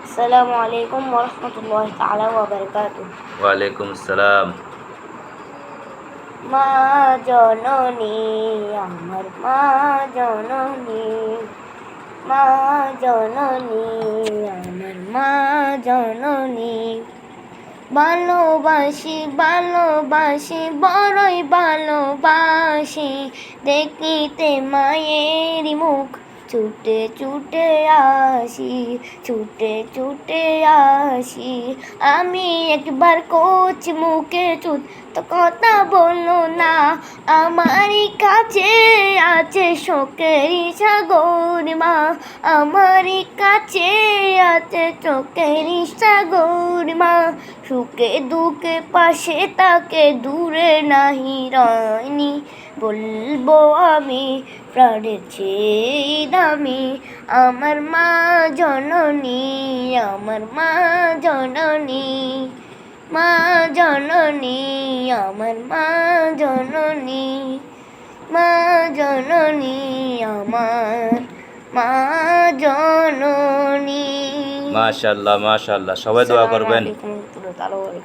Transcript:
আসসালামু আলাইকুম ওয়া রাহমাতুল্লাহি তাআলা ওয়া বারাকাতুহু। ওয়ালাইকুম আসসালাম। মা জননী আমার মা জননী, মা জননী আমার মা জননী। ভালোবাসি ভালোবাসি বড়ই ভালোবাসি, দেখিতে মায়ের মুখ ছুটে ছুটে আসি, ছুটে ছুটে আসি। আমি একবার কচি মুখে চুত তো কথা বলো না, আমারই কাছে আছে শোকেরই সাগর মা, আমারই কাছে আছে চোখেরই সাগর মা। সুখে দুঃখে পাশে তাকে দূরে নাহি রায়নি, বলবো আমি প্রাণের চেয়ে দামি। আমার মা জননী, আমার মা জননী, মা জননী আমার মা জননী, মা জননী আমার মা জননী। মাশাআল্লাহ মাশাআল্লাহ, সবাই দোয়া করবেন। আসসালামু আলাইকুম।